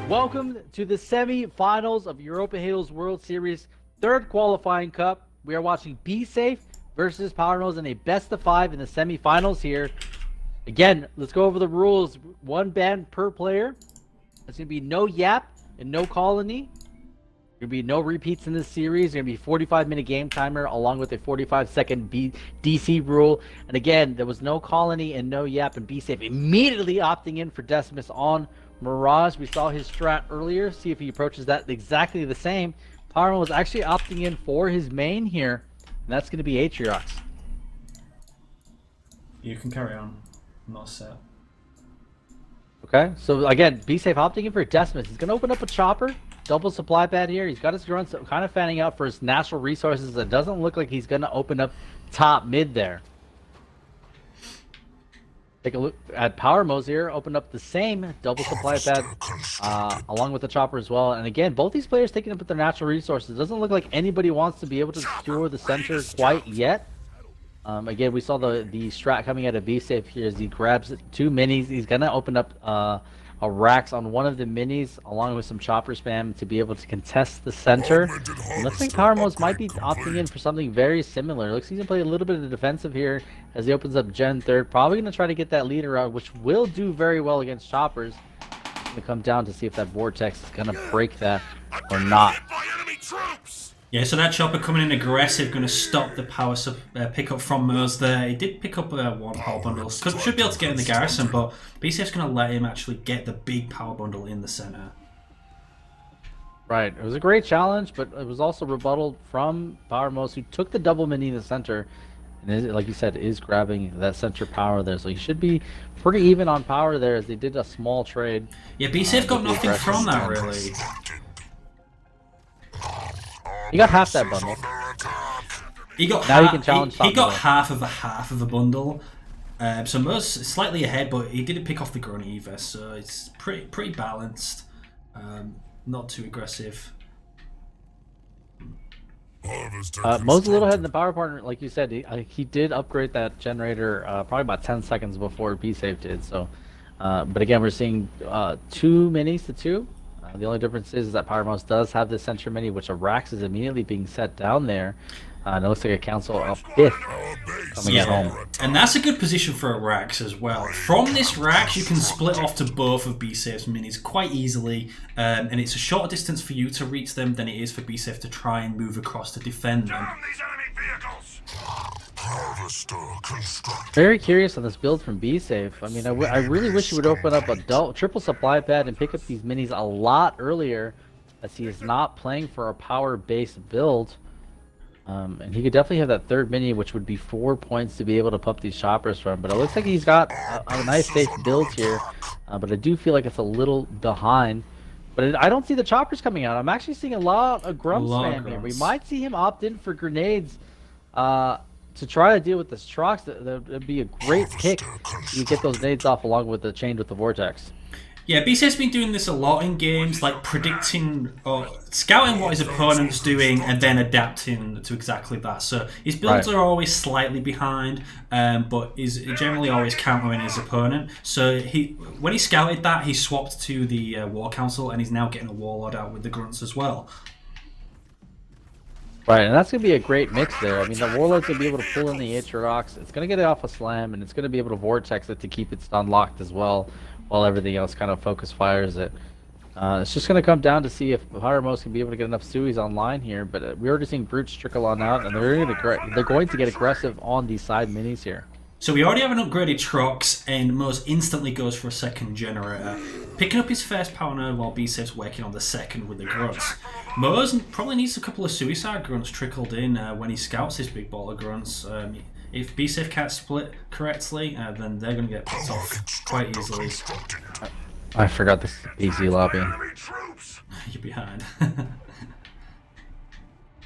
Welcome to the semi-finals of Europa Halos World Series third qualifying cup. We are watching BSafe versus Power Moes in a best of 5 in the semi-finals here. Again, let's go over the rules. One ban per player. There's going to be no yap and no colony. There's going to be no repeats in this series. There's going to be 45-minute game timer along with a 45-second DC rule. And again, there was no colony and no yap, and BSafe immediately opting in for Decimus on Mirage. We saw his strat earlier. See if he approaches that exactly the same. Power was actually opting in for his main here, and that's going to be Atriox. You can carry on. I'm not set. Okay, so again, BSafe opting in for Decimus. He's going to open up a chopper. Double supply pad here. He's got his grunts kind of fanning out for his natural resources. It doesn't look like he's going to open up top mid there. Take a look at Power Moes here. Open up the same double supply pad along with the chopper as well. And again, both these players taking up with their natural resources. It doesn't look like anybody wants to be able to secure the center quite yet. Again, we saw the strat coming out of BSafe here as he grabs 2 minis. He's going to open up a Rax on one of the minis along with some chopper spam to be able to contest the center. And looks like Power Moes might be opting in for something very similar. Looks like he's going to play a little bit of the defensive here as he opens up Gen 3rd. Probably going to try to get that leader out, which will do very well against choppers. It's going to come down to see if that Vortex is going to break that or not. Yeah, so that chopper coming in aggressive, going to stop the power pickup from Moes there. He did pick up one power bundle, because should be able to get in the garrison, but BSafe's going to let him actually get the big power bundle in the center. Right, it was a great challenge, but it was also rebutted from Power Moes, who took the double mini in the center, and like you said, is grabbing that center power there. So he should be pretty even on power there, as they did a small trade. Yeah, BSafe got nothing from that, really. He got half that bundle. He got now he can challenge. He got half of a bundle. So Moes slightly ahead, but he didn't pick off the grunt either. So it's pretty balanced. Not too aggressive. Moes a little ahead in the power partner, like you said. He did upgrade that generator probably about 10 seconds before BSafe did. So, but again, we're seeing 2 minis to 2. The only difference is that Power Moes does have the center mini, which a Rax is immediately being set down there. And it looks like a council of 5th coming at home. And that's a good position for a Rax as well. From this Rax, you can split off to both of BSafe's minis quite easily. And it's a shorter distance for you to reach them than it is for BSafe to try and move across to defend them. Very curious on this build from BSafe. I mean, I really wish he would open up a triple supply pad and pick up these minis a lot earlier, as he is not playing for a power-based build. And he could definitely have that 3rd mini, which would be 4 points to be able to pump these choppers from. But it looks like he's got a nice safe build here. But I do feel like it's a little behind. But I don't see the choppers coming out. I'm actually seeing a lot of grunt spam here. We might see him opt in for grenades to try to deal with the Strox. That would be a great pick. You get those nades off along with the chain with the Vortex. Yeah, BC's been doing this a lot in games, like predicting or scouting what his opponent's doing and then adapting to exactly that. So his builds are always slightly behind, but is generally always countering his opponent. So when he scouted that, he swapped to the War Council, and he's now getting a Warlord out with the grunts as well. Right, and that's going to be a great mix there. I mean, the Warlord's going to be able to pull in the Atriox. It's going to get it off a slam, and it's going to be able to Vortex it to keep it stun locked as well, while everything else kind of focus fires it. It's just going to come down to see if Power Moes can be able to get enough Suies online here, but we're already seeing Brutes trickle on out, and they're going to get aggressive on these side minis here. So we already have an upgraded Trox, and Moes instantly goes for a second generator, picking up his first power node while BSafe's working on the second with the grunts. Moes probably needs a couple of suicide grunts trickled in when he scouts his big ball of grunts. If BSafe can't split correctly, then they're going to get picked off quite easily. I forgot this easy lobby. You're behind.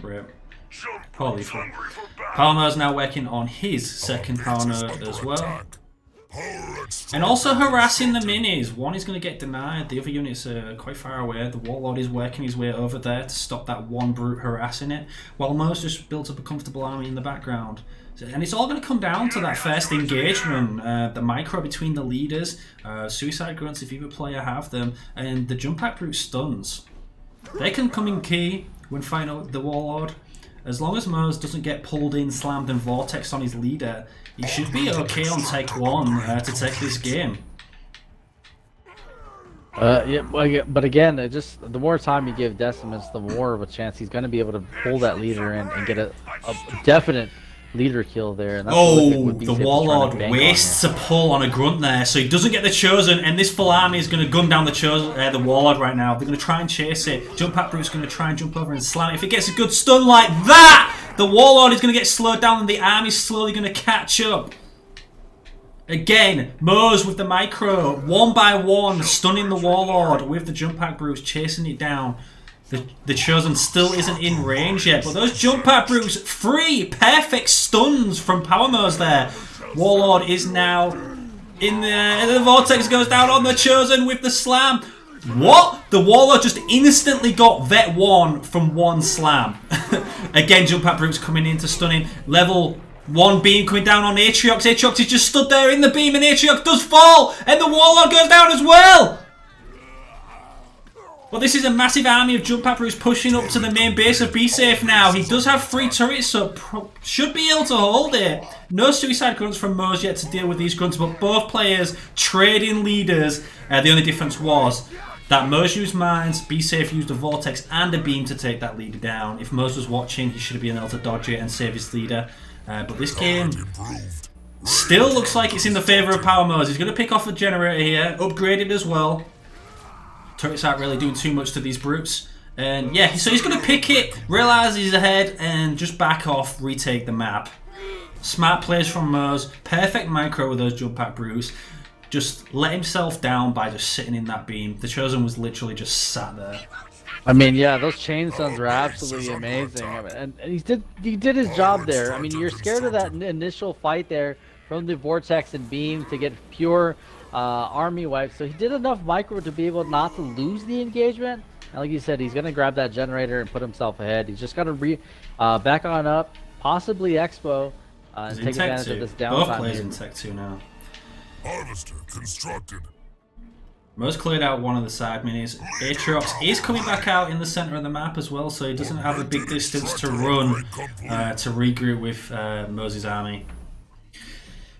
Rip. Holy fuck. Power Moes now working on his second power node as well. And also harassing the minis. One is going to get denied, the other units are quite far away. The Warlord is working his way over there to stop that one brute harassing it, while Moes just builds up a comfortable army in the background. And it's all going to come down to that first engagement, the micro between the leaders, suicide grunts if either player have them, and the jump pack brute stuns. They can come in key when fighting out the Warlord. As long as Moes doesn't get pulled in, slammed, and vortex on his leader, he should be okay on take 1 to take this game. Yeah, but again, the more time you give Decimus, the more of a chance he's going to be able to pull that leader in and get a definite leader kill there. And that's what the Warlord wastes a pull on a grunt there, so he doesn't get the Chosen, and this full army is going to gun down the Warlord right now. They're going to try and chase it. Jump Pack Brute's going to try and jump over and slam it. If it gets a good stun like that, the Warlord is going to get slowed down and the army's slowly going to catch up. Again, Moes with the micro, 1 by 1, stunning the Warlord with the Jump Pack Brutes, chasing it down. The Chosen still isn't in range yet, but those Jump Pack Brutes, 3 perfect stuns from Power Moes there. Warlord is now in there, and the Vortex goes down on the Chosen with the slam. What? The Warlord just instantly got Vet 1 from 1 slam. Again, Jump Pack Brutes coming in to stunning. Level 1 beam coming down on Atriox. Atriox is just stood there in the beam, and Atriox does fall, and the Warlord goes down as well. Well, this is a massive army of Jump Pack Brutes pushing up to the main base of BSafe now. He does have 3 turrets, so should be able to hold it. No suicide grunts from Moes yet to deal with these grunts, but both players trading leaders. The only difference was that Moes used mines, BSafe used a vortex and a beam to take that leader down. If Moes was watching, he should have been able to dodge it and save his leader. But this game still looks like it's in the favour of Power Moes. He's going to pick off the generator here, upgraded as well. Turrets aren't really doing too much to these brutes. And yeah, so he's going to pick it, realise he's ahead, and just back off, retake the map. Smart plays from Moes, perfect micro with those Jump Pack Brutes. Just let himself down by just sitting in that beam. The Chosen was literally just sat there. I mean, yeah, those chain stuns are absolutely amazing. And he did his job there. I mean, you're scared of that initial fight there from the Vortex and Beam to get pure army wipes. So he did enough micro to be able not to lose the engagement. And like you said, he's going to grab that generator and put himself ahead. He's just got to back on up, possibly Expo, and take advantage of this downtime. Both players in Tech 2 now. Harvester constructed. Moes cleared out one of the side minis. Atriox is coming back out in the center of the map as well, so he doesn't have a big distance to run to regroup with Moes' army.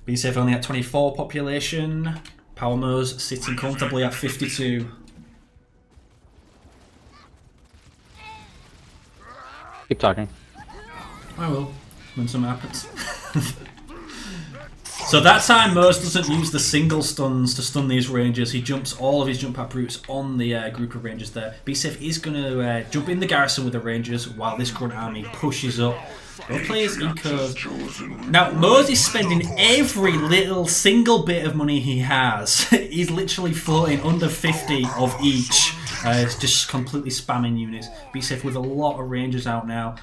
BSafe only at 24 population. Power Moes sitting comfortably at 52. Keep talking. I will, when something happens. So that time Moes doesn't use the single stuns to stun these rangers. He jumps all of his Jump Pack Brutes on the group of rangers there. BSafe is going to jump in the garrison with the rangers while this grunt army pushes up. Both players eco. Now Moes is spending every little single bit of money he has. He's literally floating under 50 of each. It's just completely spamming units. BSafe with a lot of rangers out now.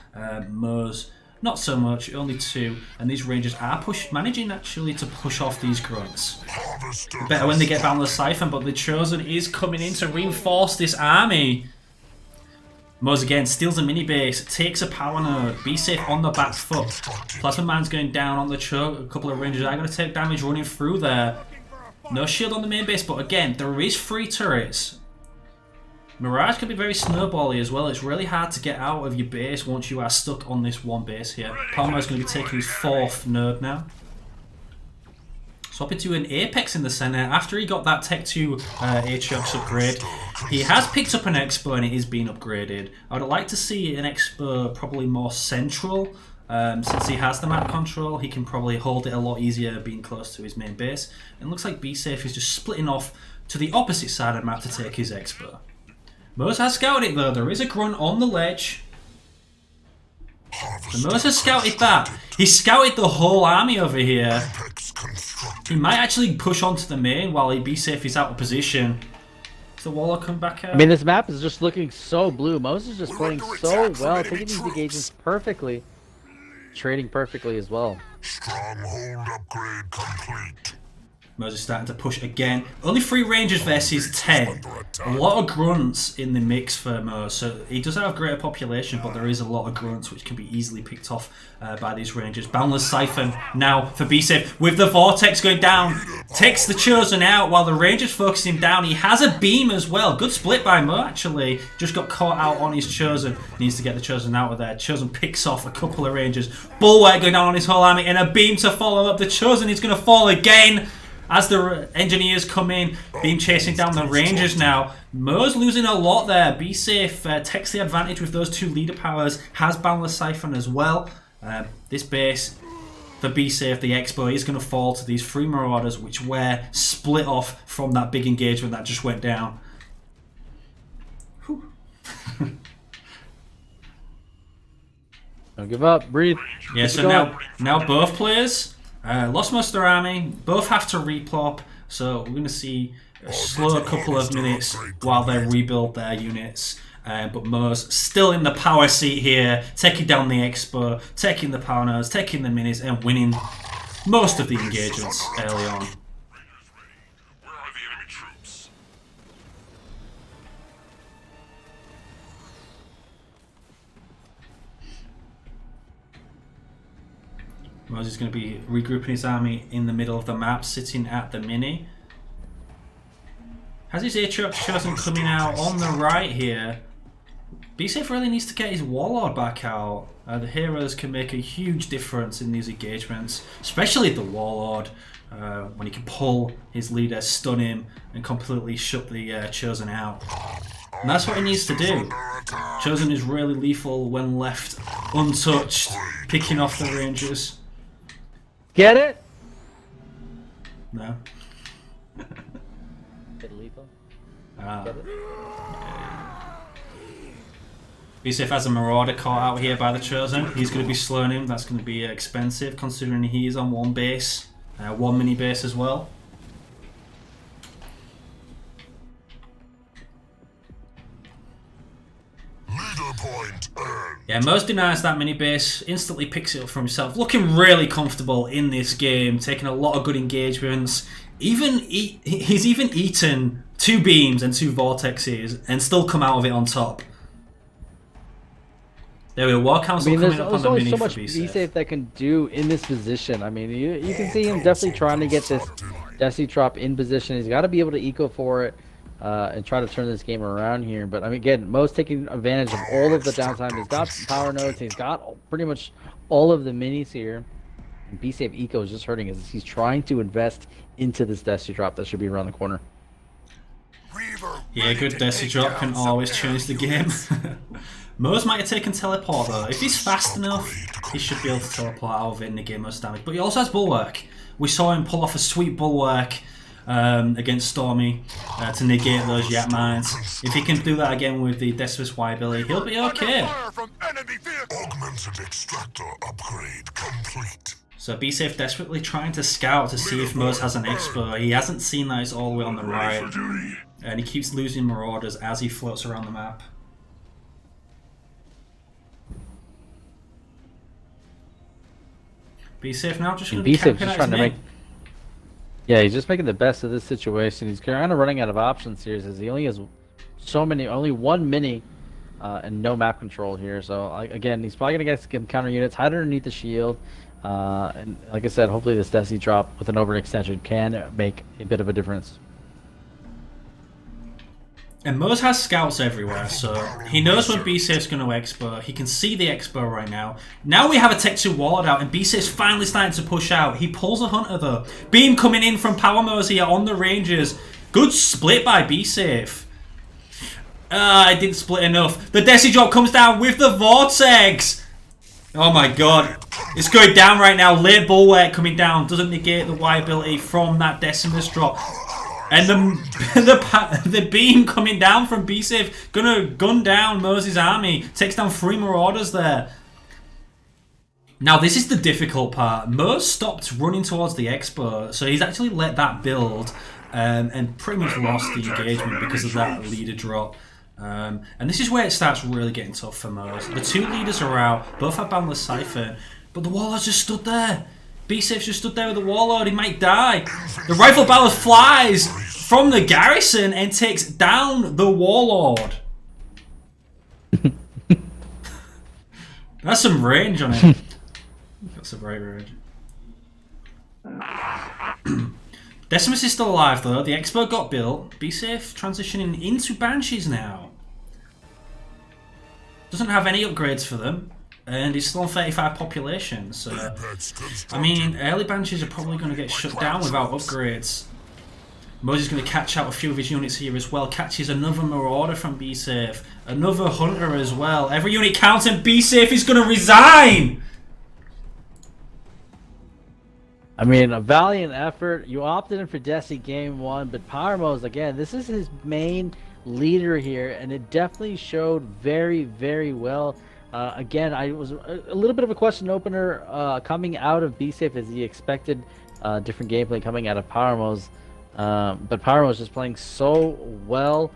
Moes not so much, only 2, and these rangers are managing actually to push off these grunts. Better when they get down the siphon, but the Chosen is coming in to reinforce this army. Moes again steals a mini base, takes a power node, BSafe on the back foot. Plasma Man's going down on the choke, a couple of rangers are going to take damage running through there. No shield on the main base, but again, there is 3 turrets. Mirage can be very snowbally as well. It's really hard to get out of your base once you are stuck on this one base here. Palmer is going to be taking his 4th node now. Swapping to an Apex in the center. After he got that Tech 2 Atriox upgrade, he has picked up an Expo and it is being upgraded. I would like to see an Expo probably more central. Since he has the map control, he can probably hold it a lot easier being close to his main base. And it looks like BSafe is just splitting off to the opposite side of the map to take his Expo. Moes has scouted it though. There is a grunt on the ledge. And Moes has scouted that. He scouted the whole army over here. He might actually push onto the main while BSafe is out of position. Does the Warlock come back out? I mean, this map is just looking so blue. Moes is just playing so well, taking these engagements perfectly, trading perfectly as well. Stronghold upgrade complete. Moes is starting to push again. Only 3 Rangers versus 10. A lot of grunts in the mix for Moes. So he does have greater population, but there is a lot of grunts which can be easily picked off by these Rangers. Boundless Siphon now for BSafe with the Vortex going down. Takes the Chosen out while the Rangers focus him down. He has a beam as well. Good split by Mo actually. Just got caught out on his Chosen. Needs to get the Chosen out of there. Chosen picks off a couple of Rangers. Bulwark going down on his whole army and a beam to follow up. The Chosen is going to fall again. As the engineers come in, being chasing down the Rangers now. Mo's losing a lot there. BSafe takes the advantage with those 2 leader powers. Has Boundless Siphon as well. This base for BSafe, the Expo, is going to fall to these 3 Marauders, which were split off from that big engagement that just went down. Don't give up. Breathe. Yeah, so now both players lost most of their army. Both have to replop. So we're going to see a slow couple of minutes while they rebuild their units. But Moes still in the power seat here, taking down the Expo, taking the power nodes, taking the minis, and winning most of the engagements early on. Where are the enemy troops? Moes is going to be regrouping his army in the middle of the map, sitting at the mini. Has his Chosen coming out on the right here? BSafe really needs to get his Warlord back out. The heroes can make a huge difference in these engagements, especially the Warlord, when he can pull his leader, stun him, and completely shut the Chosen out. And that's what he needs to do. Chosen is really lethal when left untouched, picking off the Rangers. Get it? No. Lethal. Get it? BSafe has a Marauder caught out here by the Chosen. He's going to be slowing him. That's going to be expensive considering he is on 1 base. 1 mini base as well. Leader point earned. Yeah, Moes denies that mini base, instantly picks it up for himself. Looking really comfortable in this game, taking a lot of good engagements. He's even eaten 2 beams and 2 vortexes and still come out of it on top. There we go. War Council coming up on the mini so for much BSafe. BSafe that can do in this position. I mean, you can see him definitely trying to get this Destiny Drop in position. He's got to be able to eco for it and try to turn this game around here. But I mean, again, Mo's taking advantage of all of the downtime. He's got power nodes. He's got pretty much all of the minis here. And BSafe eco is just hurting as he's trying to invest into this Destiny Drop that should be around the corner. Yeah, good Destiny Drop can always change the game. Moes might have taken teleport though. If he's fast enough, he should be able to teleport out of it and negate most damage. But he also has Bulwark. We saw him pull off a sweet Bulwark against Stormy to negate those Yak Mines. If he can do that again with the Decimus Y ability, he'll be okay. Augmented extractor upgrade complete. So BSafe desperately trying to scout to see if Moes has an Expo. He hasn't seen that it's all the way on the right. And he keeps losing Marauders as he floats around the map. BSafe now just going to be BSafe camping just at trying his to make. main. Yeah, he's just making the best of this situation. He's kind of running out of options here, as he only has only 1 mini and no map control here. So again, he's probably gonna get some counter units, hide underneath the shield, and like I said, hopefully this Destiny Drop with an overextension can make a bit of a difference. And Moes has scouts everywhere, so he knows when BSafe's going to Expo. He can see the Expo right now. Now we have a Tech 2 Warlord out, and BSafe's finally starting to push out. He pulls a Hunter though. Beam coming in from Power Moes here on the Rangers. Good split by BSafe. It didn't split enough. The Desi Drop comes down with the Vortex. Oh my god. It's going down right now. Late Bulwark coming down. Doesn't negate the Y ability from that Decimus drop. And the beam coming down from BSafe, gonna gun down Moes' army. Takes down 3 Marauders there. Now this is the difficult part. Moes stopped running towards the Expo, so he's actually let that build and pretty much lost the engagement because of that leader drop. And this is where it starts really getting tough for Moes. The 2 leaders are out, both have Boundless Cypher, but the Warlord's just stood there. BSafe's just stood there with the Warlord. He might die. The Rifle Ballast flies from the garrison and takes down the Warlord. That's some range on him. That's a great range. Decimus is still alive though. The Expo got built. BSafe transitioning into Banshees now. Doesn't have any upgrades for them. And he's still on 35 population. So, I mean, early Banshees are probably going to get shut down without upgrades. Moes is going to catch out a few of his units here as well. Catches another Marauder from BSafe. Another Hunter as well. Every unit counts and BSafe is going to resign! I mean, a valiant effort. You opted in for Desi game 1, but Power Moes, again, this is his main leader here, and it definitely showed very, very well. Again, I was a little bit of a question opener coming out of BSafe as he expected different gameplay coming out of Power Moes. But Power Moes just playing so well.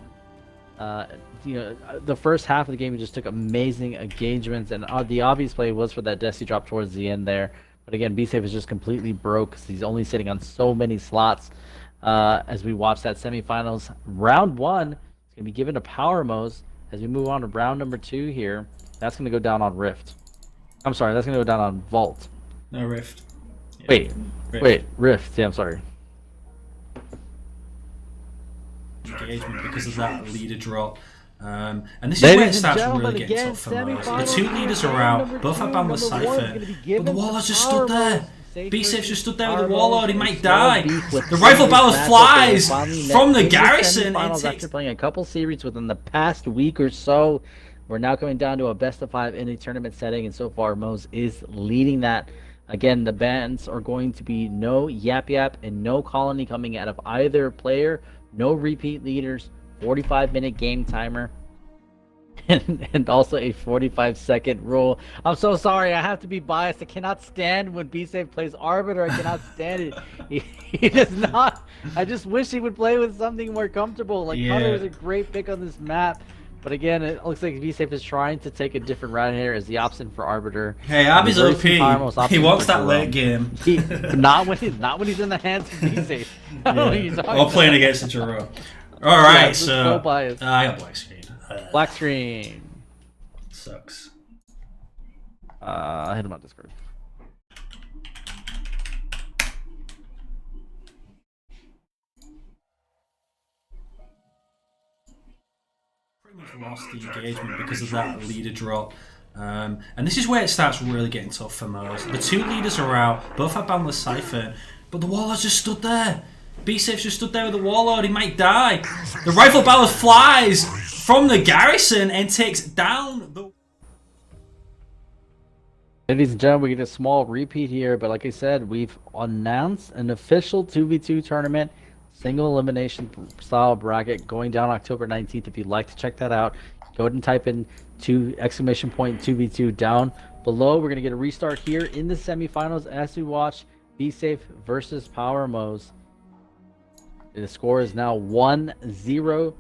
You know, the first half of the game he just took amazing engagements, and the obvious play was for that Desi drop towards the end there. But again, BSafe is just completely broke because he's only sitting on so many slots. As we watch that semifinals, round 1 is going to be given to Power Moes. As we move on to round number 2 here, that's going to go down on Rift. I'm sorry, that's going to go down on Vault. No, Rift. Yeah. Wait, Rift. Yeah, I'm sorry. Engagement because of that leader drop. And this is where it starts really getting tough for Moes. The 2 leaders are out, both have Boundless Cypher, but the Warlord's just stood there. BSafe's just stood there with the Warlord, he might die. The Rifle Ballast flies from the garrison. After playing a couple series within the past week or so, we're now coming down to a best of 5 in a tournament setting, and so far Moes is leading that. Again, the bans are going to be no Yap Yap and no Colony coming out of either player, no repeat leaders, 45-minute game timer, and also a 45-second rule. I'm so sorry, I have to be biased. I cannot stand when BSafe plays Arbiter. I cannot stand it. He does not. I just wish he would play with something more comfortable. Like, Hunter was a great pick on this map. But again, it looks like BSafe is trying to take a different route here as the option for Arbiter. Hey, Abby's OP. He wants that late game. Not when he's in the hands of BSafe. Or playing against the Juro. Alright, yeah, so... I got black screen. Black screen. Sucks. I hit him on Discord. Lost the engagement because of that leader drop. And this is where it starts really getting tough for Moes. The 2 leaders are out, both have Boundless Cypher, but the Warlord's just stood there. BSafe's just stood there with the Warlord, he might die. The Rifle Ballast flies from the garrison and takes down the... Ladies and gentlemen, we get a small repeat here, but like I said, we've announced an official 2v2 tournament. Single elimination style bracket going down October 19th. If you'd like to check that out, go ahead and type in !2v2 down below. We're going to get a restart here in the semifinals as we watch BSafe versus Power Moes. The score is now 1-0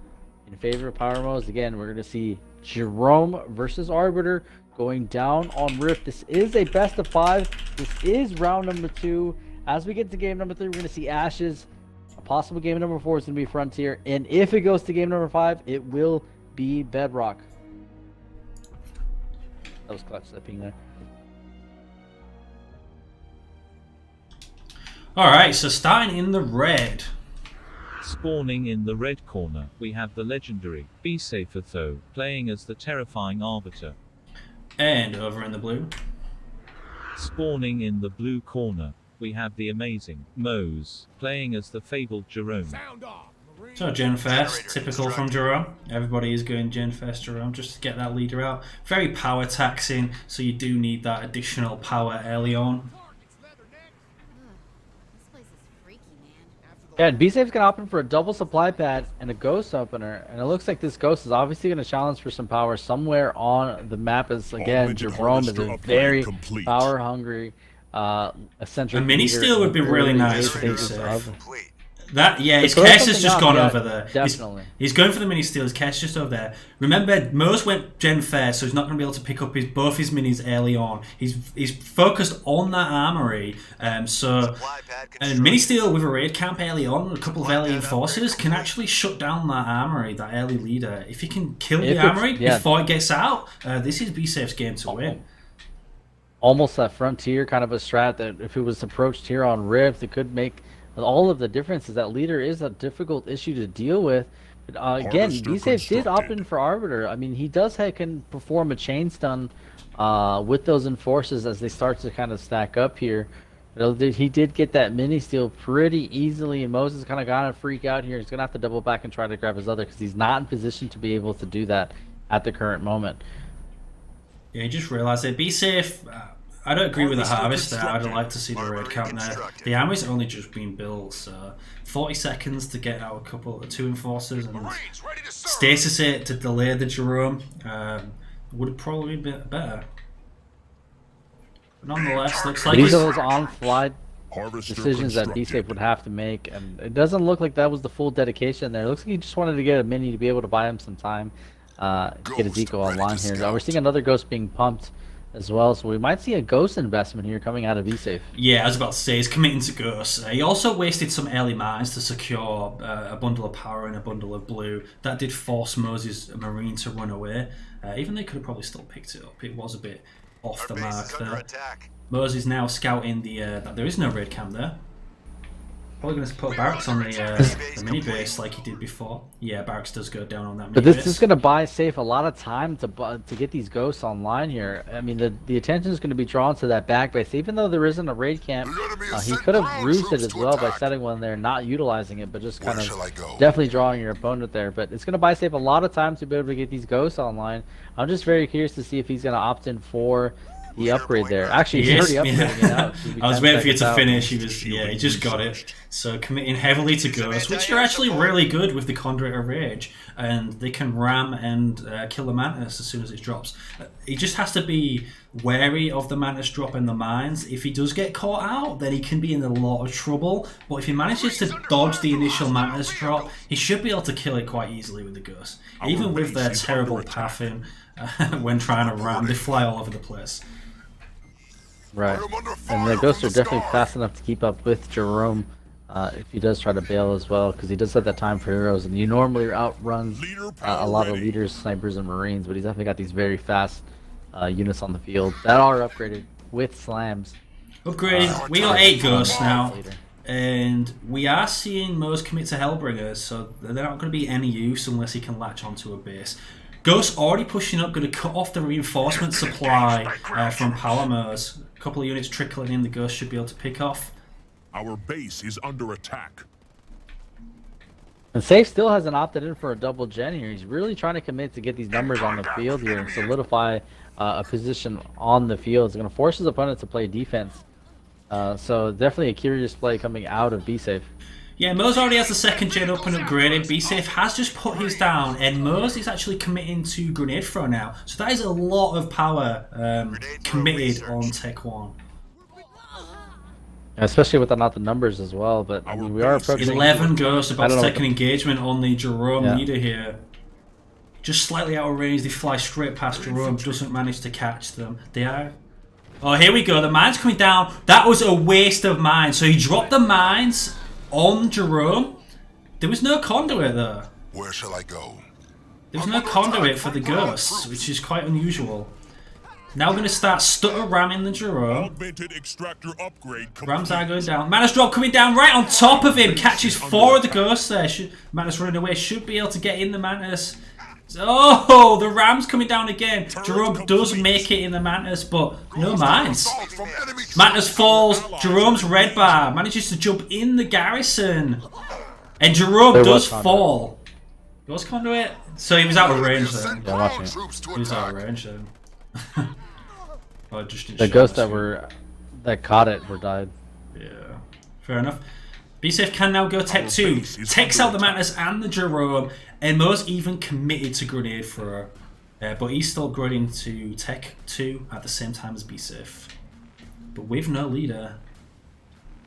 in favor of Power Moes. Again, we're going to see Jerome versus Arbiter going down on Rift. This is a best of 5. This is round number 2. As we get to game number 3, we're going to see Ashes. Possible game number 4 is going to be Frontier, and if it goes to game number 5, it will be Bedrock. That was clutch, that being there. Alright, so starting in the red. Spawning in the red corner, we have the legendary BSafe Tho, playing as the terrifying Arbiter. And over in the blue. Spawning in the blue corner, we have the amazing Moes, playing as the fabled Jerome. So Gen Fest, typical from Jerome. Everybody is going Gen Fest Jerome just to get that leader out. Very power taxing, so you do need that additional power early on. Yeah, and BSafe's gonna open for a double supply pad and a ghost opener, and it looks like this ghost is obviously gonna challenge for some power somewhere on the map. As again, Jerome is a very power hungry eccentric. A mini steal would be really nice for BSafe. His throw curse has something just up, gone yeah, over there. definitely. He's going for the mini steal. His curse is just over there. Remember, Moes went Gen first, so he's not going to be able to pick up both his minis early on. He's focused on that armory. So a mini steal with a raid camp early on, a couple of early enforcers can actually shut down that armory, that early leader. If he can kill the armory before it gets out, this is BSafe's game to win. Almost that frontier kind of a strat that if it was approached here on Rift, it could make all of the differences. That leader is a difficult issue to deal with. But again, BSafe did opt in for Arbiter. I mean, he can perform a chain stun with those enforcers as they start to kind of stack up here. But he did get that mini steal pretty easily, and Moes is kind of gonna freak out here. He's gonna have to double back and try to grab his other because he's not in position to be able to do that at the current moment. Yeah, you just realised it. BSafe, I don't agree with the harvest there. I'd like to see the raid count there. The army's only just been built, so 40 seconds to get out two enforcers and stasis it to delay the Jerome would probably be better. But nonetheless, looks like these are those on-fly decisions that BSafe would have to make, and it doesn't look like that was the full dedication there. It looks like he just wanted to get a mini to be able to buy him some time. Get his eco online here. We're seeing another ghost being pumped as well, so we might see a ghost investment here coming out of BSafe. Yeah, I was about to say, he's committing to ghosts. He also wasted some early mines to secure a bundle of power and a bundle of blue. That did force Moses' marine to run away. Even they could have probably still picked it up. It was a bit off the mark there. Moses now scouting that there is no raid camp there. Probably going to put barracks on the mini base like he did before. Yeah, barracks does go down on that mini But this base. is going to buy Safe a lot of time to get these ghosts online here. I mean, the attention is going to be drawn to that back base. Even though there isn't a raid camp, he could have roosed it as well by setting one there, not utilizing it, but just kind of definitely drawing your opponent there. But it's going to buy Safe a lot of time to be able to get these ghosts online. I'm just very curious to see if he's going to opt in for the upgrade there. Actually, he's already upgrading it out. I was waiting for you to finish. He just got it. So committing heavily to ghosts, which are actually really good with the Conduit of Rage, and they can ram and kill the Mantis as soon as it drops. He just has to be wary of the Mantis drop and the mines. If he does get caught out, then he can be in a lot of trouble. But if he manages to dodge the initial Mantis drop, he should be able to kill it quite easily with the ghosts. Even with their terrible pathing when trying to ram, they fly all over the place. Right, and the ghosts are definitely fast enough to keep up with Jerome if he does try to bail as well, because he does have that time for heroes, and he normally outruns a lot of leaders, snipers, and marines, but he's definitely got these very fast units on the field that are upgraded with slams. Upgraded. We got 8 ghosts now, and we are seeing Moes commit to Hellbringers, so they're not going to be any use unless he can latch onto a base. Ghost already pushing up, going to cut off the reinforcement supply from Power Moes. A couple of units trickling in, the Ghost should be able to pick off. Our base is under attack. And Safe still hasn't opted in for a double gen here. He's really trying to commit to get these numbers on the field here and solidify a position on the field. It's going to force his opponent to play defense. So definitely a curious play coming out of BSafe. Yeah, Moes already has the second gen up and upgraded. BSafe has just put his down, and Moes is actually committing to grenade throw now. So that is a lot of power committed on Tech 1. Especially with not the numbers as well, but I mean, we are approaching 11 ghosts about to take an engagement on the Jerome leader here. Just slightly out of range, they fly straight past Jerome, doesn't manage to catch them. They are... Oh, here we go, the mine's coming down. That was a waste of mines. So he dropped the mines on Jerome. There was no conduit though. Where shall I go? There was no conduit for the ghosts, which is quite unusual. Now we're going to start stutter ramming the Jerome. Augmented extractor upgrade complete. Rams are going down. Manus drop coming down right on top of him. Catches 4 of the ghosts there. Manus running away. Should be able to get in the Mantis. Oh, the Ram's coming down again. Jerome does make it in the Mantis, but no mines. Mantis falls. Jerome's red bar manages to jump in the garrison. And Jerome does fall. He was conduit? So he was out of range then. Yeah, watching it. He was out of range then. The ghosts that caught it were died. Yeah, fair enough. BSafe can now go Tech 2. Takes out the Mantis and the Jerome, and Moes even committed to grenade thrower. But he's still grading to Tech 2 at the same time as BSafe. But with no leader,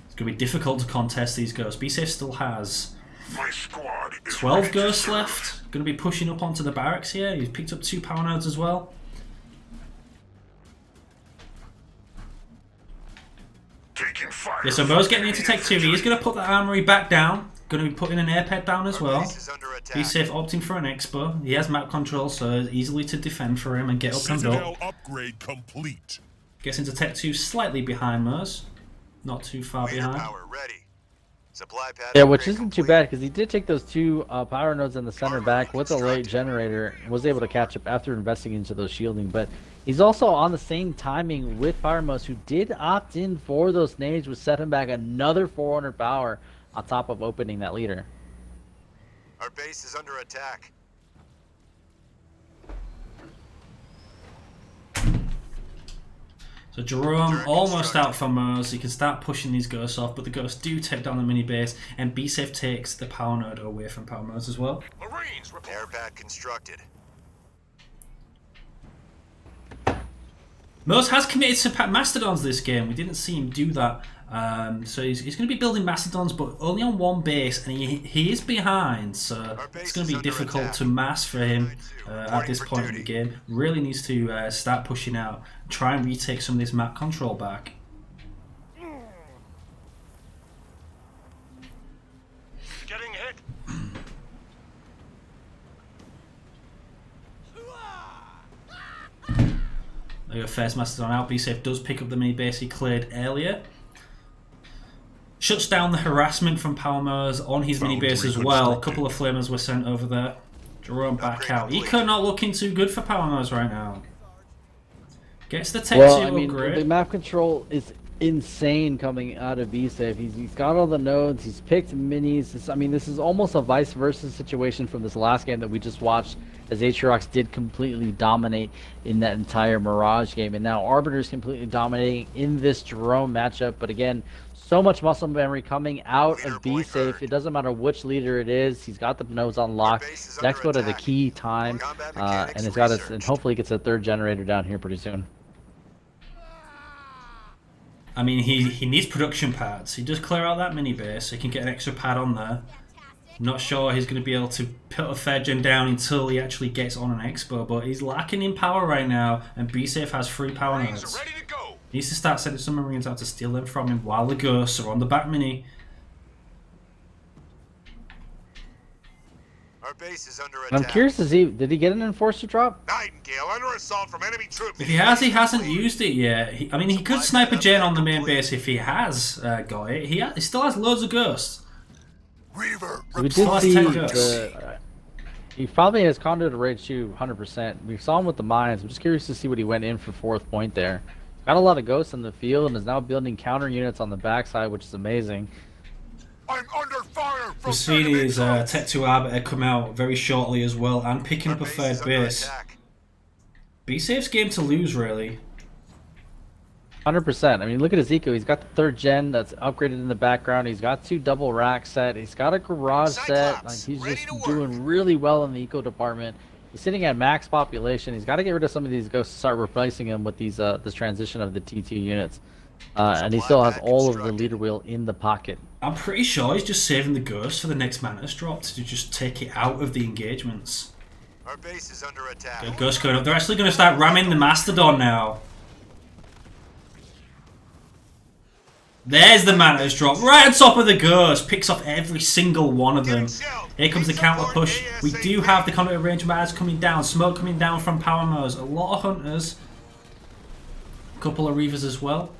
it's going to be difficult to contest these ghosts. BSafe still has My squad is 12 ready to ghosts serve. left. Going to be pushing up onto the barracks here. He's picked up 2 power nodes as well. Taking fire. Yeah, so Moes getting into Tech 2. He is going to put the armory back down. Going to be putting an air pad down as well. BSafe opting for an expo. He has map control, so it's easily to defend for him and get up and Citadel up. upgrade complete. Gets into Tech 2 slightly behind Moes. Not too far behind. Power ready. Supply pad Yeah, which upgrade isn't too complete. bad because he did take those 2 power nodes in the center back with a late generator and was able to catch up after investing into those shielding. But he's also on the same timing with Moes, who did opt in for those nades, which set him back another 400 power on top of opening that leader. Our base is under attack. So Jerome almost out for Moes. He can start pushing these ghosts off, but the ghosts do take down the mini base, and BSafe takes the power node away from power Moes as well. Marines Air pad constructed. Moes has committed to Mastodons this game. We didn't see him do that. So he's going to be building Mastodons, but only on one base, and he is behind, so it's going to be difficult to mass for him at this point in the game. Really needs to start pushing out, try and retake some of this map control back. getting hit. There you go, first Mastodon out. BSafe does pick up the mini base he cleared earlier. Shuts down the harassment from Palmer's on his mini base as well. A couple of flamers were sent over there. Jerome back out. Eco not looking too good for Palmer's right now. Gets the tech Well, 2 I mean, upgrade. the map control is insane coming out of BSafe. He's got all the nodes. He's picked minis. I mean, this is almost a vice versa situation from this last game that we just watched, as Aatrox did completely dominate in that entire Mirage game, and now Arbiter's completely dominating in this Jerome matchup. But again, so much muscle memory coming out of BSafe. It doesn't matter which leader it is. He's got the nodes on lock. Next go to the key time, and he's got us, and hopefully gets a third generator down here pretty soon. I mean, he needs production pads. He does clear out that mini base, so he can get an extra pad on there. Not sure he's going to be able to put a third gen down until he actually gets on an expo, but he's lacking in power right now, and BSafe has 3 power nodes. Ready to go. He needs to start sending some Marines out to steal them from him while the ghosts are on the back mini. Our base is under And attack. I'm curious to see, did he get an Enforcer drop? Nightingale under assault from enemy troops. If he has, he hasn't used it yet. I mean, he could snipe a gen on the main base if he has got it. He still has loads of ghosts. Reaver. We did Plus see 10 ghosts. he probably has Conduit to Rage 2 100%. We saw him with the mines. I'm just curious to see what he went in for 4th point there. Got a lot of ghosts in the field and is now building counter units on the backside, which is amazing. I'm under fire from We've seen enemy his troops. Tech 2 Arbiter come out very shortly as well, and picking Our up a base third is under base. attack. BSafe's game to lose, really. 100%. I mean, look at his eco. He's got the 3rd gen that's upgraded in the background. He's got 2 double rack set. He's got a garage set. Like, he's ready just to work. doing really well in the eco department. He's sitting at max population. He's got to get rid of some of these ghosts to start replacing them with these this transition of the T2 units. And he still has all of the leader wheel in the pocket. I'm pretty sure he's just saving the ghosts for the next Mantis drop to just take it out of the engagements. Our base is under attack. The ghosts going up. They're actually going to start ramming the Mastodon now. There's the Mantis drop, right on top of the ghost. Picks off every single one of them. Here comes the counter push. We do have the conduit range mads coming down. Smoke coming down from power Moes. A lot of hunters. A couple of reavers as well.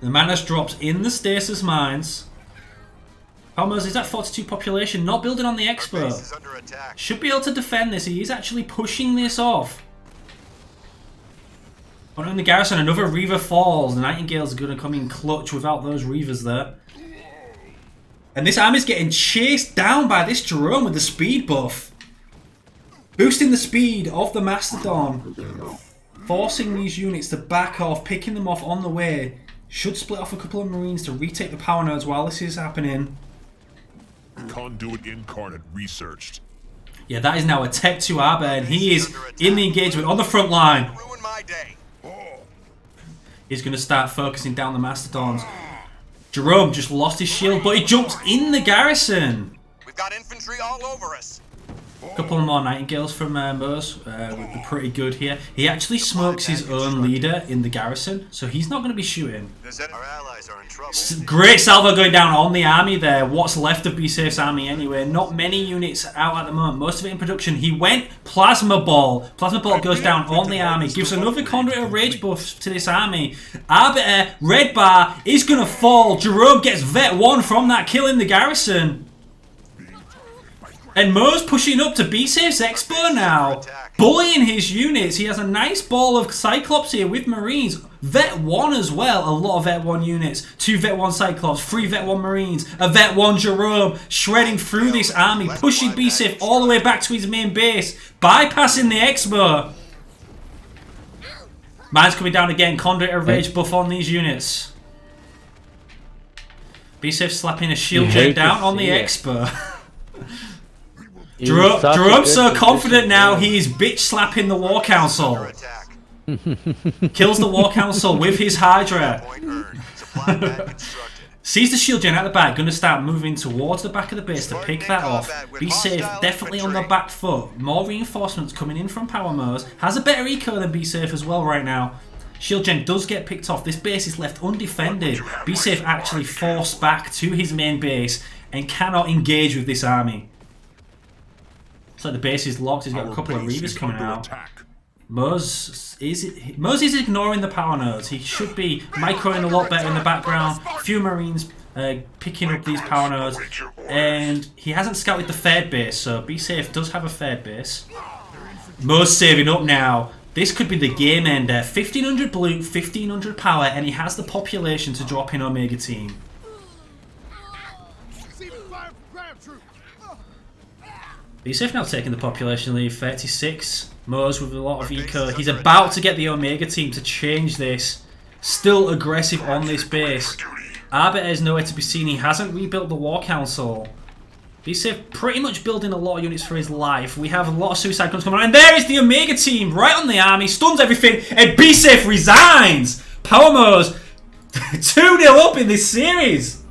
The Mantis drops in the stasis mines. Power Moes is at 42 population, not building on the Our base expo. is under attack. Should be able to defend this. He is actually pushing this off. On in the garrison, another Reaver falls. The Nightingale's going to come in clutch without those Reavers there. And this army's getting chased down by this Jerome with the speed buff. Boosting the speed of the Mastodon. Forcing these units to back off, picking them off on the way. Should split off a couple of Marines to retake the power nodes while this is happening. Conduit incarnate researched. Yeah, that is now a Tech 2 Arbiter, and he is in the engagement on the front line. Ruin my day. is going to start focusing down the Mastodons. Jerome just lost his shield, but he jumps in the garrison. We've got infantry all over us. A couple more Nightingales from Moes would be pretty good here. He actually smokes his own leader in the garrison, so he's not going to be shooting. Our allies are in trouble. Great salvo going down on the army there. What's left of BSafe's army anyway. Not many units out at the moment. Most of it in production. He went Plasma Ball. Plasma Ball goes down on the army. Gives another Conduit of Rage buff to this army. Arbiter, Red Bar, is going to fall. Jerome gets Vet 1 from that kill in the garrison. And Moes pushing up to BSafe's Expo now. Bullying his units. He has a nice ball of Cyclops here with Marines. Vet 1 as well. A lot of Vet 1 units. 2 Vet 1 Cyclops. 3 Vet 1 Marines. A Vet 1 Jerome. Shredding through this army. Pushing BSafe all the way back to his main base. Bypassing the Expo. Mine's coming down again. Conduit of Rage buff on these units. BSafe slapping a shield gen down on the Expo. Jerome's so confident now, he is bitch slapping the War Council. Kills the War Council with his Hydra. Sees the shield gen at the back, gonna start moving towards the back of the base to pick that off. BSafe definitely on the back foot. More reinforcements coming in from Power Moes. Has a better eco than BSafe as well right now. Shield gen does get picked off. This base is left undefended. BSafe actually forced back to his main base and cannot engage with this army. Looks like the base is locked. He's got a couple of Reavers coming out. Moes is ignoring the power nodes. He should be microing a lot better in the background. A few Marines picking up these power nodes. And he hasn't scouted the Fed base, so BSafe does have a Fed base. Moes saving up now. This could be the game ender. 1500 blue, 1500 power, and he has the population to drop in Omega Team. BSafe now taking the population lead, 36. Moes with a lot of eco. He's about to get the Omega Team to change this. Still aggressive on this base. Arbiter is nowhere to be seen. He hasn't rebuilt the War Council. BSafe pretty much building a lot of units for his life. We have a lot of suicide guns coming on. And there is the Omega Team right on the army. Stuns everything. And BSafe resigns. Power Moes 2-0 up in this series.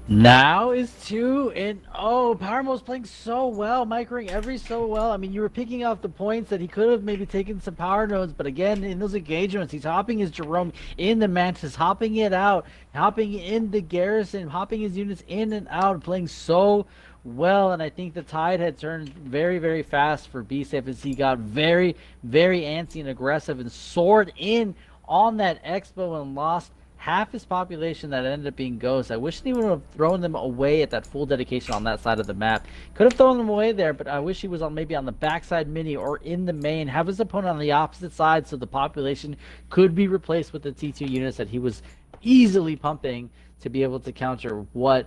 Now is 2-0. Power Moes playing so well, microing every so well. I mean, you were picking off the points that he could have maybe taken some power nodes, but again, in those engagements, he's hopping his Jerome in the Mantis, hopping it out, hopping in the garrison, hopping his units in and out, playing so well. And I think the tide had turned very, very fast for BSafe as he got very, very antsy and aggressive and soared in on that Expo and lost half his population that ended up being ghosts. I wish he would have thrown them away at that full dedication on that side of the map. Could have thrown them away there, but I wish he was on maybe on the backside mini or in the main. Have his opponent on the opposite side so the population could be replaced with the T2 units that he was easily pumping to be able to counter what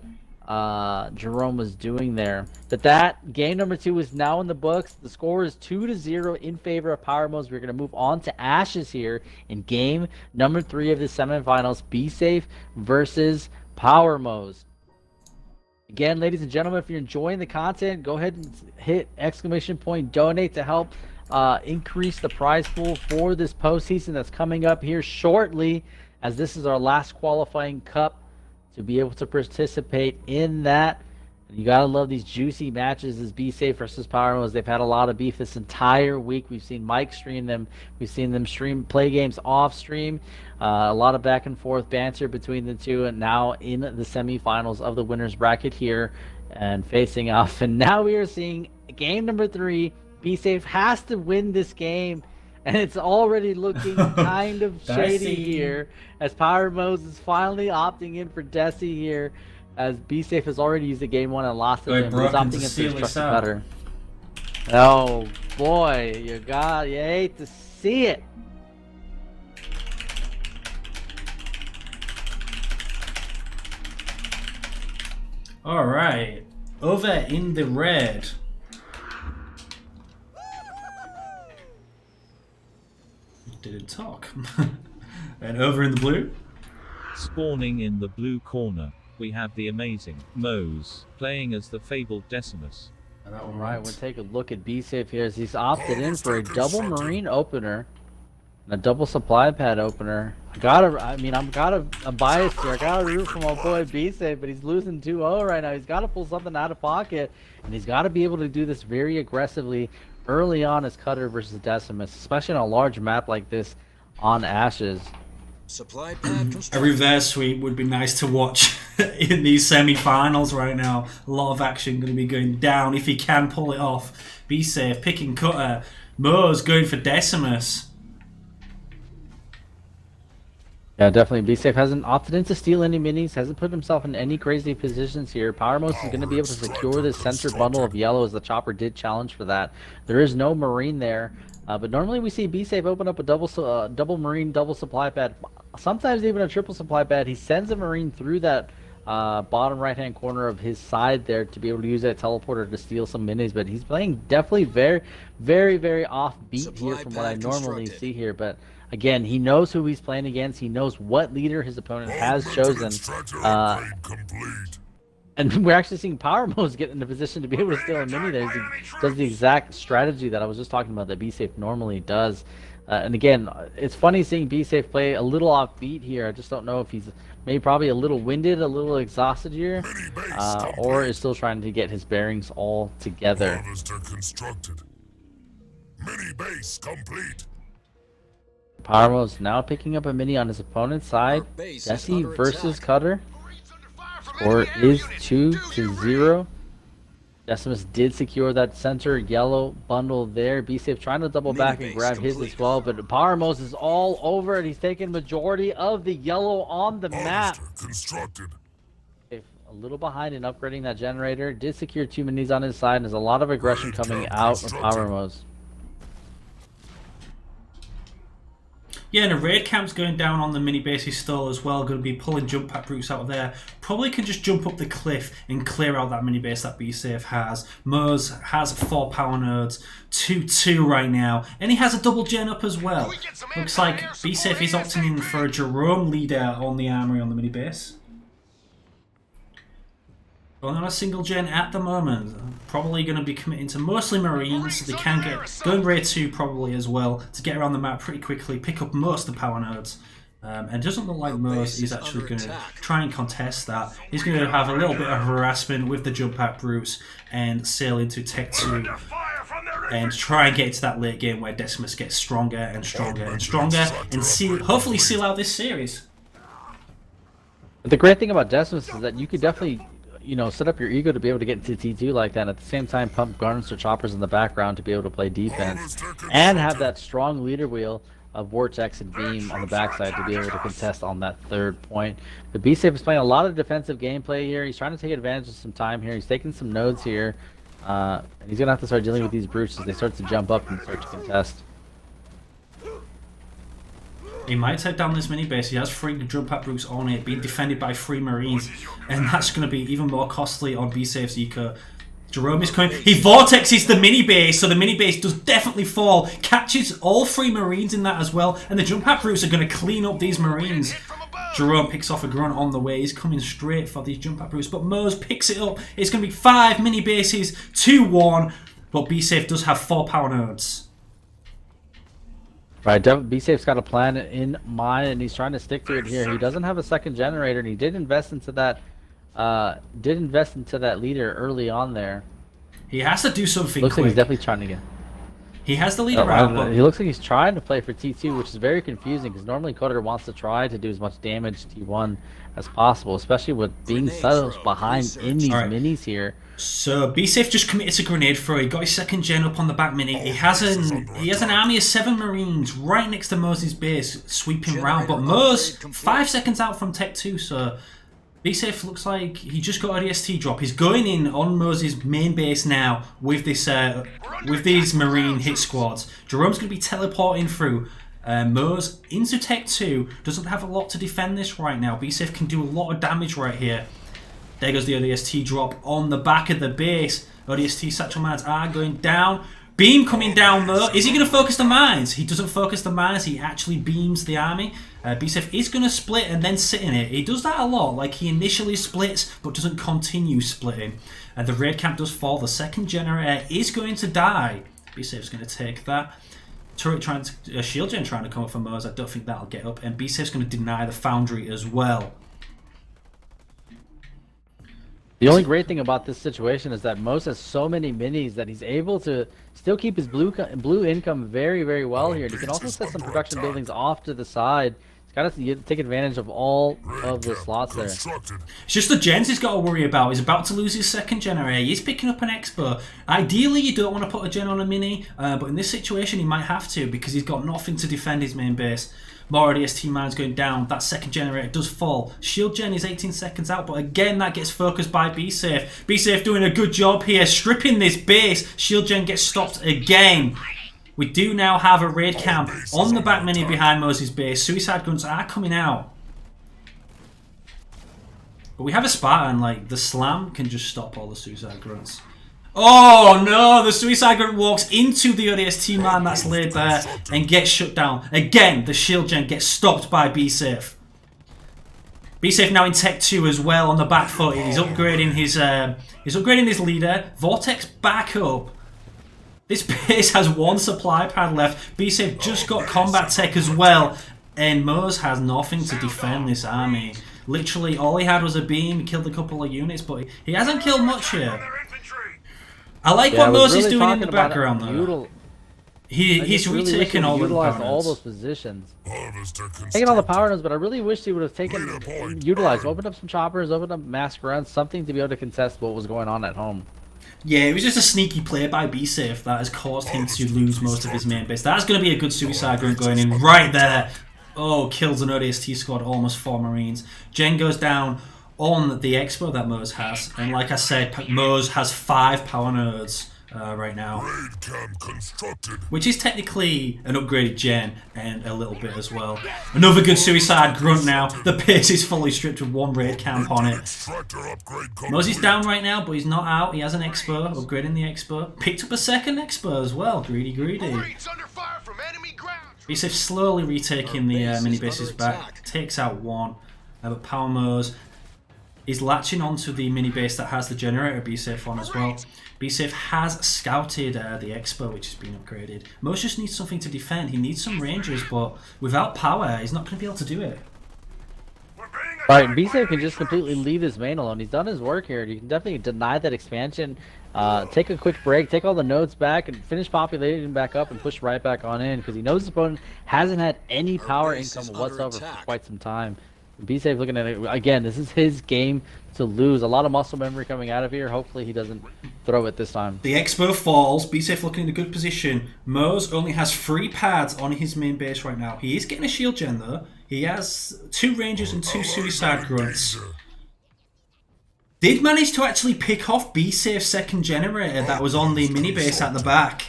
Jerome was doing there. But that game number 2 is now in the books. The score is 2-0 in favor of Power Moes. We're going to move on to Ashes here in game number 3 of the semifinals. BSafe versus Power Moes. Again, ladies and gentlemen, if you're enjoying the content, go ahead and hit ! donate to help increase the prize pool for this postseason that's coming up here shortly, as this is our last qualifying cup to be able to participate in that. And you gotta love these juicy matches as BSafe versus Power Moes. They've had a lot of beef this entire week. We've seen Mike stream them. We've seen them play games off stream. A lot of back and forth banter between the two, and now in the semifinals of the winners bracket here and facing off. And now we are seeing game number 3. BSafe has to win this game, and it's already looking kind of shady here as Power Moes is finally opting in for Desi here, as BSafe has already used the game 1 and lost it. He's opting in for Destructive Cutter. Oh boy, you hate to see it. Alright, over in the red. Didn't talk. And over in the blue? Spawning in the blue corner, we have the amazing Moes, playing as the fabled Decimus. Alright, we'll take a look at BSafe here as he's opted in for a double Marine opener and a double supply pad opener. I'm biased here. I gotta root for my boy BSafe, but he's losing 2-0 right now. He's gotta pull something out of pocket, and he's gotta be able to do this very aggressively early on as Cutter versus Decimus, especially on a large map like this on Ashes. Supply pad A constructed. reverse sweep would be nice to watch in these semi-finals right now. A lot of action going to be going down if he can pull it off. BSafe picking Cutter. Moes going for Decimus. Yeah, definitely. BSafe hasn't opted in to steal any minis, hasn't put himself in any crazy positions here. Powermost is going to be able to secure this center bundle of yellow as the chopper did challenge for that. There is no marine there, but normally we see BSafe open up a double marine, double supply pad, sometimes even a triple supply pad. He sends a marine through that bottom right-hand corner of his side there to be able to use that teleporter to steal some minis, but he's playing definitely very, very, very offbeat here from what I normally see here, but again, he knows who he's playing against. He knows what leader his opponent has chosen. And we're actually seeing Power Moes get in a position to be able to steal a mini there. He does the exact strategy that I was just talking about that BSafe normally does. And again, it's funny seeing BSafe play a little offbeat here. I just don't know if he's maybe probably a little winded, a little exhausted here, or is still trying to get his bearings all together. Mini base complete. Powermo's now picking up a mini on his opponent's side. Desi versus Cutter. Score is 2-0. Decimus did secure that center yellow bundle there. BSafe trying to double back and grab his as well, but Powermo's is all over it. He's taking majority of the yellow on the map. A little behind in upgrading that generator. Did secure 2 minis on his side, and there's a lot of aggression coming out of Powermo's. Yeah, and a raid camp's going down on the mini bases still as well. Going to be pulling jump pack routes out of there. Probably can just jump up the cliff and clear out that mini base that BSafe has. Moes has 4 power nodes, 2-2 right now, and he has a double gen up as well. Looks like BSafe is opting in for a Jerome leader on the armory on the mini base. Only on a single gen at the moment. Probably going to be committing to mostly marines, so they can get going raid 2 probably as well to get around the map pretty quickly, pick up most of the power nodes. And it doesn't look like Moes is actually going to try and contest that. He's going to have a little bit of harassment with the jump pack brutes and sail into Tech 2 and try and get into that late game where Decimus gets stronger and stronger and stronger and hopefully seal out this series. The great thing about Decimus is that you could definitely, set up your ego to be able to get into T2 like that, and at the same time pump guns or choppers in the background to be able to play defense, and have that strong leader wheel of Vortex and Beam on the backside to be able to contest on that third point. The BSafe is playing a lot of defensive gameplay here. He's trying to take advantage of some time here. He's taking some nodes here, and he's going to have to start dealing with these brutes as they start to jump up and start to contest. He might take down this mini base. He has 3 jump pack brutes on it, being defended by 3 marines, and that's going to be even more costly on BSafe's eco. Jerome is coming. He vortexes the mini base, so the mini base does definitely fall. Catches all 3 marines in that as well, and the jump pack brutes are going to clean up these marines. Jerome picks off a grunt on the way. He's coming straight for these jump pack brutes, but Moes picks it up. It's going to be 5 mini bases, 2-1, but BSafe does have 4 power nodes. Right, BSafe's got a plan in mind, and he's trying to stick to it here. He doesn't have a second generator, and he did invest into that. Leader early on there. He has to do something. Looks quick. like he's definitely trying to get. He has the leader out, but he looks like he's trying to play for T2, which is very confusing because normally Coder wants to try to do as much damage to T1 as possible, especially with being so behind in these minis here. So BSafe just committed to grenade throw. He got his second gen up on the back mini. He has an army of 7 marines right next to Moes' base, sweeping round. But Moes 5 seconds out from Tech 2, so BSafe looks like he just got a DST drop. He's going in on Moes' main base now with this with these marine hit squads. Jerome's going to be teleporting through. Moes into Tech 2 doesn't have a lot to defend this right now. BSafe can do a lot of damage right here. There goes the ODST drop on the back of the base. ODST satchel mines are going down. Beam coming down though. Is he going to focus the mines? He doesn't focus the mines. He actually beams the army. BSafe is going to split and then sit in it. He does that a lot. Like he initially splits but doesn't continue splitting. The raid camp does fall. The second generator is going to die. BSafe's going to take that. turret trying to shield gen trying to come up for Moes. I don't think that'll get up, and BSafe's going to deny the Foundry as well. The only great thing about this situation is that Moes has so many minis that he's able to still keep his blue income very, very well here. And he can also set some production buildings off to the side. He's got to take advantage of all of the slots there. It's just the gens he's got to worry about. He's about to lose his second generator. He's picking up an Expo. Ideally, you don't want to put a gen on a mini, but in this situation, he might have to because he's got nothing to defend his main base. More ODST mines going down. That second generator does fall. Shield gen is 18 seconds out, but again, that gets focused by BSafe. BSafe doing a good job here, stripping this base. Shield gen gets stopped again. We do now have a raid camp on the back mini behind Moes' base. Suicide guns are coming out. But we have a Spartan, like, the slam can just stop all the suicide grunts. Oh no, the suicide grunt walks into the ODST man that's laid there and gets shut down. Again, the shield gen gets stopped by BSafe. BSafe now in Tech 2 as well on the back foot. He's upgrading his leader. Vortex back up. This base has one supply pad left. BSafe just got combat tech as well. And Moes has nothing to defend this army. Literally, all he had was a beam. He killed a couple of units, but he hasn't killed much here. I like what Moes is doing in the background, though. He's really retaken all the power all those positions. Taking all the power nodes, but I really wish he would have utilized, opened up some choppers, opened up mass runs, something to be able to contest what was going on at home. Yeah, it was just a sneaky play by BSafe that has caused him to lose most of his main base. That's going to be a good suicide grunt going in right there. Oh, kills an ODST squad, almost 4 Marines. Gen goes down on the Expo that Moes has, and like I said, Moes has 5 power nodes right now, which is technically an upgraded gen and a little bit as well. Another good suicide grunt now. The base is fully stripped with 1 raid camp on it. Moes is down right now, but he's not out. He has an Expo, upgrading the Expo. Picked up a second Expo as well. Greedy. BSafe slowly retaking the mini bases back. Takes out 1. But Power Moes is latching onto the mini base that has the generator BSafe on as well. BSafe has scouted the Expo, which has been upgraded. Moes just needs something to defend. He needs some rangers, but without power, he's not going to be able to do it. Right, BSafe can just completely leave his main alone. He's done his work here. You can definitely deny that expansion. Take a quick break, take all the nodes back, and finish populating back up and push right back on in because he knows his opponent hasn't had any power income whatsoever for quite some time. BSafe looking at it again. This is his game to lose. A lot of muscle memory coming out of here. Hopefully he doesn't throw it this time. The Expo falls. BSafe looking in a good position. Moes only has 3 pads on his main base right now. He is getting a shield gen though. He has 2 rangers and 2 suicide grunts. Did manage to actually pick off BSafe's second generator that was on the mini base at the back.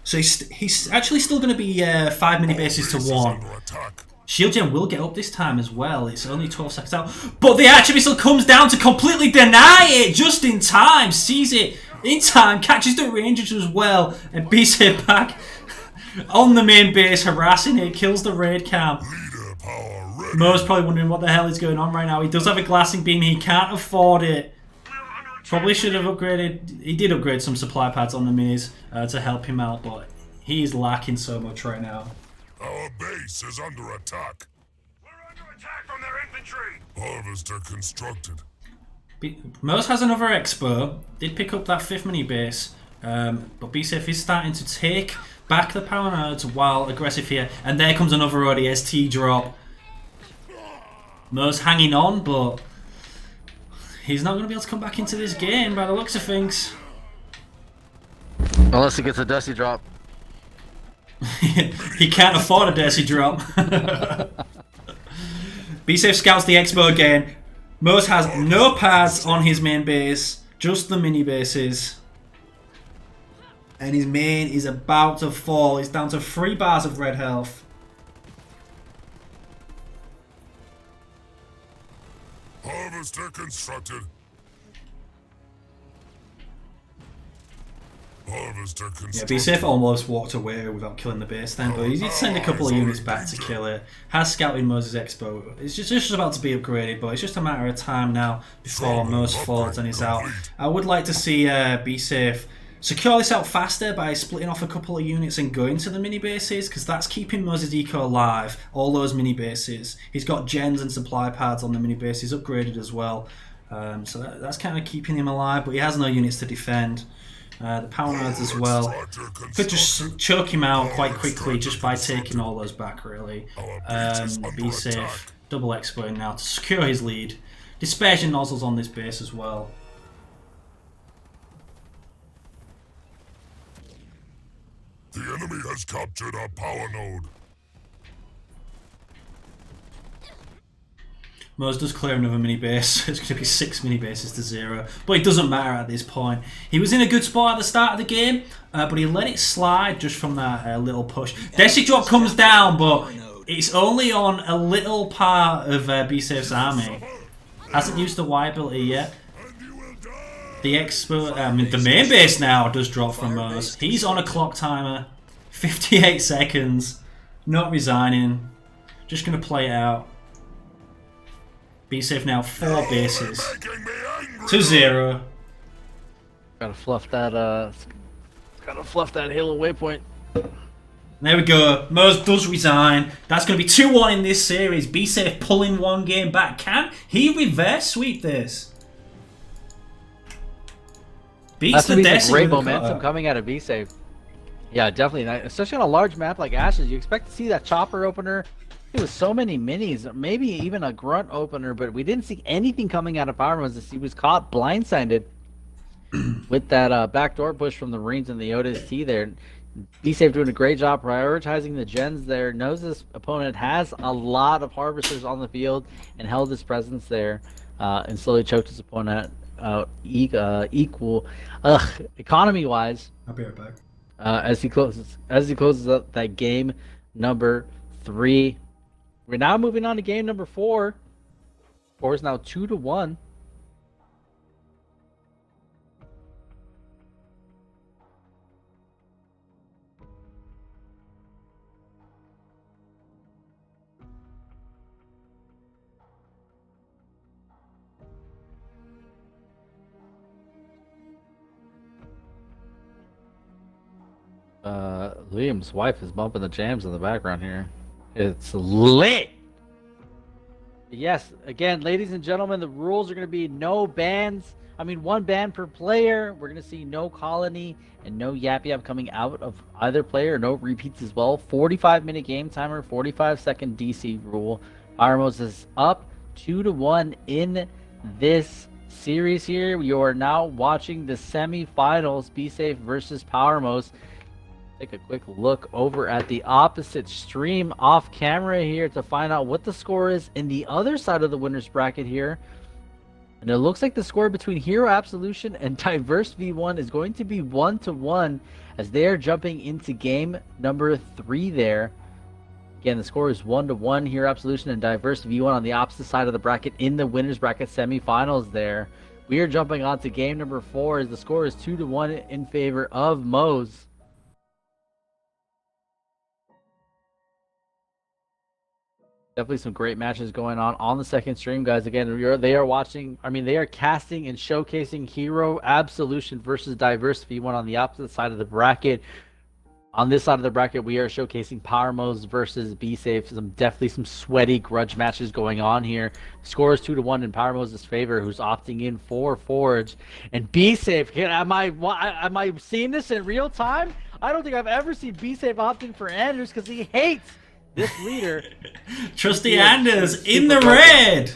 So he's actually still going to be 5 mini bases to 1. Shield gen will get up this time as well. It's only 12 seconds out. But the archer missile comes down to completely deny it just in time. Sees it in time. Catches the rangers as well. And BSafe back on the main base. Harassing it. Kills the raid camp. Mo's probably wondering what the hell is going on right now. He does have a glassing beam. He can't afford it. Probably should have upgraded. He did upgrade some supply pads on the minis to help him out. But he's lacking so much right now. Our base is under attack. We're under attack from their infantry. Harvester constructed. Moes has another Expo. Did pick up that 5th mini base. But BSafe is starting to take back the power nodes while aggressive here. And there comes another ODST drop. Moes hanging on, but he's not going to be able to come back into this game by the looks of things. Unless he gets a Dusty drop. He can't afford a Desi drop. BSafe scouts the Expo again. Moes has no pads on his main base, just the mini bases. And his main is about to fall. He's down to 3 bars of red health. Harvester constructed. Harvester Yeah, constructed. BSafe almost walked away without killing the base then, but he did send a couple of units back to kill it. Has scouted Moes' Expo. It's just about to be upgraded, but it's just a matter of time now before Moes falls and he's out. I would like to see BSafe Secure this out faster by splitting off a couple of units and going to the mini bases, because that's keeping Moes' eco alive. All those mini bases. He's got gens and supply pads on the mini bases upgraded as well. So that's kind of keeping him alive, but he has no units to defend. The power nodes as well. Could just choke him out quite quickly just by taking all those back, really. BSafe, double exploit now to secure his lead. Dispersion nozzles on this base as well. The enemy has captured our power node. Moes does clear another mini base. It's going to be 6 mini bases to 0. But it doesn't matter at this point. He was in a good spot at the start of the game, but he let it slide just from that little push. Desi drop comes down, but it's only on a little part of BSafe's army. Hasn't used the Y ability yet. The expert, the main base now does drop from Moes. He's on a clock timer. 58 seconds. Not resigning. Just going to play it out. BSafe now 4 bases to 0. Gotta fluff that Halo waypoint. There we go. Moes does resign. That's going to be 2-1 in this series. BSafe pulling 1 game back. Can he reverse sweep this? Beats That's the gonna be Desi some great with a momentum cutter. coming out of BSafe. Yeah, definitely. Especially on a large map like Ashes, you expect to see that chopper opener. It was so many minis, maybe even a grunt opener, but we didn't see anything coming out of Power Moes. He was caught blindsided with that backdoor push from the Marines and the ODST there. BSafe doing a great job prioritizing the gens there. Knows his opponent has a lot of harvesters on the field and held his presence there and slowly choked his opponent equal economy-wise. I'll be right back. As he closes up that game number 3. We're now moving on to game number 4. 4 is now 2-1. Liam's wife is bumping the jams in the background here. It's lit! Yes, again, ladies and gentlemen, the rules are going to be no bans. I mean, 1 ban per player. We're going to see no colony and no yap yap coming out of either player. No repeats as well. 45-minute game timer, 45-second DC rule. Power Moes is up 2-1 in this series here. You are now watching the semifinals, BSafe versus Power Moes. Take a quick look over at the opposite stream off camera here to find out what the score is in the other side of the winner's bracket here. And it looks like the score between Hero Absolution and Diverse V1 is going to be 1-1 as they are jumping into game number 3 there. Again, the score is 1-1. Hero Absolution and Diverse V1 on the opposite side of the bracket in the winner's bracket semifinals there. We are jumping on to game number 4 as the score is 2-1 in favor of Moes. Definitely some great matches going on the second stream, guys. Again, they are casting and showcasing Hero Absolution versus Diverse V1 on the opposite side of the bracket. On this side of the bracket, we are showcasing Power Moes versus BSafe. Definitely some sweaty grudge matches going on here. Score is 2-1 in Power Moes' favor, who's opting in for Forge. And BSafe, am I seeing this in real time? I don't think I've ever seen BSafe opting for Anders because he hates this leader. Trusty Anders in the red.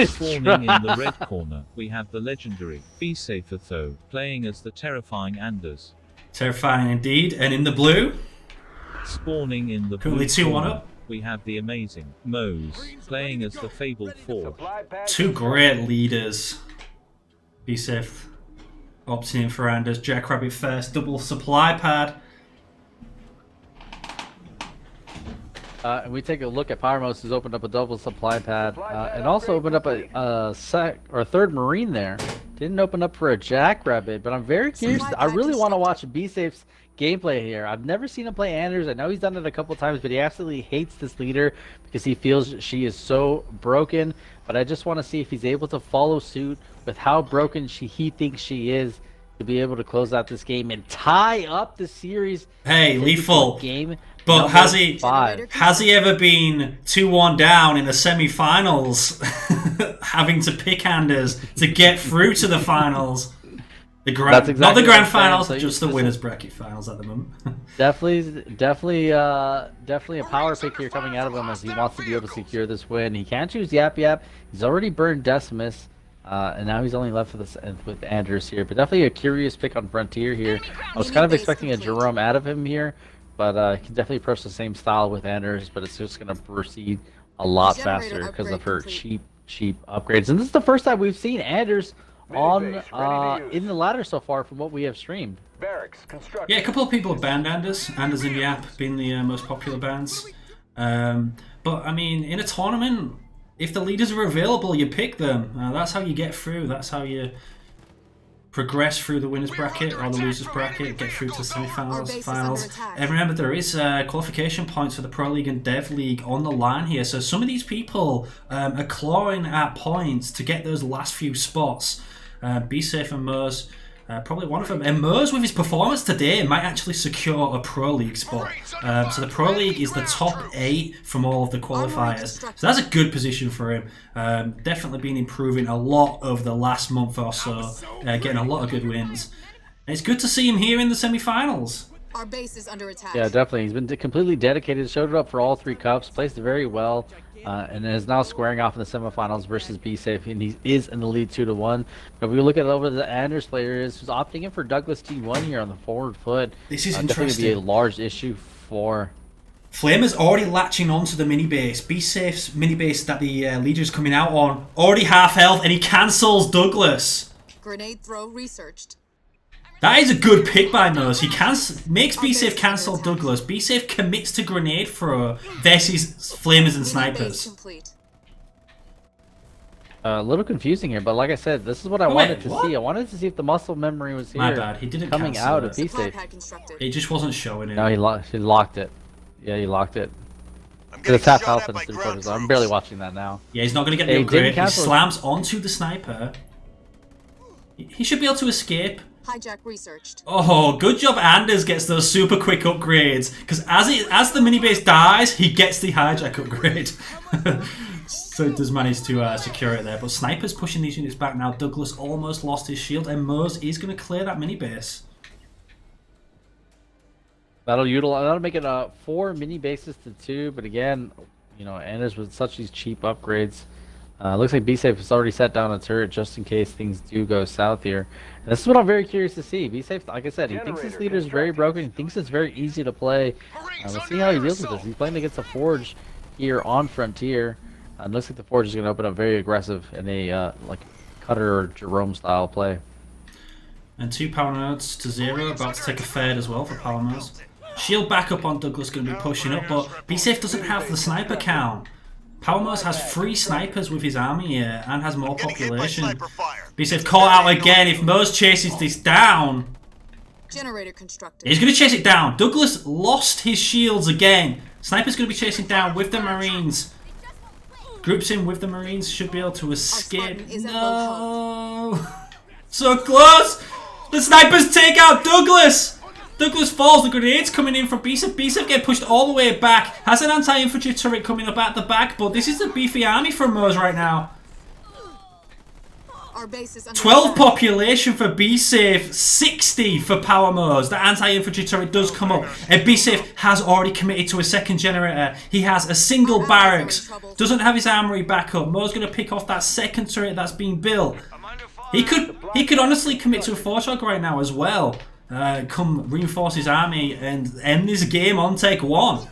Spawning in the red corner, we have the legendary BSafe Tho playing as the terrifying Anders. Terrifying indeed. And in the blue, Spawning in the currently blue 2-1 corner, up. we have the amazing Moes playing as the fabled Forge. 2 great leaders. BSafe opting in for Anders. Jackrabbit first, double supply pad. And we take a look at Power Moes, who's opened up a double supply pad and also opened up a third Marine there. Didn't open up for a Jackrabbit, but I'm very curious. I really want to watch BSafe's gameplay here. I've never seen him play Anders. I know he's done it a couple times, but he absolutely hates this leader because he feels she is so broken. But I just want to see if he's able to follow suit with how broken he thinks she is to be able to close out this game and tie up the series. Hey, into Lethal. game. But has he 5. has he ever been 2-1 down in the semi-finals, having to pick Anders to get through to the finals? The grand, That's exactly not the what grand I'm saying, finals, so just the you- winners bracket finals at the moment. Definitely a power pick here coming out of him as he wants to be able to secure this win. He can't choose Yap Yap. He's already burned Decimus, and now he's only left with Anders here. But definitely a curious pick on Frontier here. I was kind of expecting a Jerome out of him here, but he can definitely approach the same style with Anders, but it's just going to proceed a lot faster because of her cheap upgrades. And this is the first time we've seen Anders on in the ladder so far from what we have streamed. Yeah, a couple of people have banned Anders. Anders and Yap being the most popular bans. But I mean, in a tournament, if the leaders are available, you pick them. That's how you get through. That's how you progress through the winners bracket or the losers bracket, get through to semi-finals, finals. And remember, there is qualification points for the Pro League and Dev League on the line here. So some of these people are clawing at points to get those last few spots. BSafe and Moes, probably one of them. And Moes, with his performance today, might actually secure a Pro League spot. So the Pro League is the top 8 from all of the qualifiers. So that's a good position for him. Definitely been improving a lot over the last month or so, getting a lot of good wins. And it's good to see him here in the semi-finals. Our base is under attack. Yeah, definitely. He's been completely dedicated, showed it up for all 3 cups, placed very well, and is now squaring off in the semifinals versus BSafe, and he is in the lead 2-1. But if we look at over the Anders player who's opting in for Douglas T1 here on the forward foot. This is definitely interesting. be a large issue for... Flamer's already latching onto the mini base. BSafe's mini base that the leader's coming out on. Already half health, and he cancels Douglas. Grenade throw researched. That is a good pick by Moes. He makes BSafe cancel Douglas. BSafe commits to grenade throw versus flamers and snipers. Complete. A little confusing here, but like I said, this is what I wanted to see. I wanted to see if the muscle memory was here. My bad. He didn't coming cancel out it. of BSafe. It just wasn't showing it. No, he locked it. Yeah, he locked it. I'm It's getting half shot health at in by the 3 ground quarters. I'm troops. barely watching that now. Yeah, he's not going to get Yeah, the he didn't upgrade. He cancel it. slams onto the sniper. He should be able to escape. Hijack researched. Oh, good job Anders gets those super quick upgrades. Because as the mini base dies, he gets the hijack upgrade. So he does manage to secure it there. But Sniper's pushing these units back now. Douglas almost lost his shield. And Moes is going to clear that mini base. That'll make it 4 mini bases to 2. But again, you know, Anders with such these cheap upgrades. Looks like BSafe has already set down a turret just in case things do go south here. And this is what I'm very curious to see. BSafe, like I said, he thinks his leader is very broken. He thinks it's very easy to play. We'll see how he deals with this. He's playing against a Forge here on Frontier. Looks like the Forge is going to open up very aggressive in a like Cutter or Jerome style play. And 2 power nodes to 0. About to take a third as well for power nodes. Shield backup on Douglas going to be pushing up. But BSafe doesn't have the sniper count. Power Moes has 3 snipers with his army here and has more population. BSafe caught out again. If Moes chases this down, Generator constructed. he's going to chase it down. Douglas lost his shields again. Sniper's going to be chasing down with the Marines. Groups in with the Marines, should be able to escape. Spartan is at No! So close! The snipers take out Douglas! Douglas falls, the grenades coming in from BSafe. BSafe get pushed all the way back. Has an anti-infantry turret coming up at the back, but this is the beefy army from Moes right now. Our base is under 12 attack. population for BSafe, 60 for Power Moes. The anti-infantry turret does come up, and BSafe has already committed to a second generator. He has a single barracks, doesn't have his armory back up. Moes going to pick off that second turret that's being built. He could honestly commit to a 4-shot right now as well. Come reinforce his army and end this game on take 1.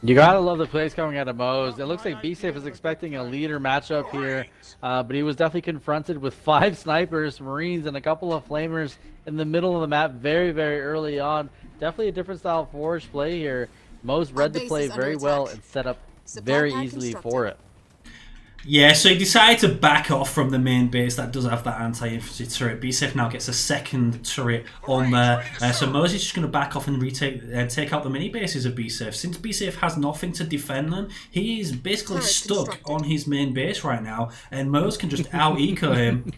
You gotta love the plays coming out of Moes. It looks like BSafe is expecting a leader matchup here, but he was definitely confronted with 5 snipers, Marines, and a couple of flamers in the middle of the map very, very early on. Definitely a different style Forge play here. Moes read the play very well and set up very easily for it. Yeah, so he decided to back off from the main base that does have that anti-infantry turret. BSafe now gets a second turret on there. So Moes is just going to back off and take out the mini bases of BSafe. Since BSafe has nothing to defend them, he is basically Turret stuck constructed. on his main base right now, and Moes can just out-eco him.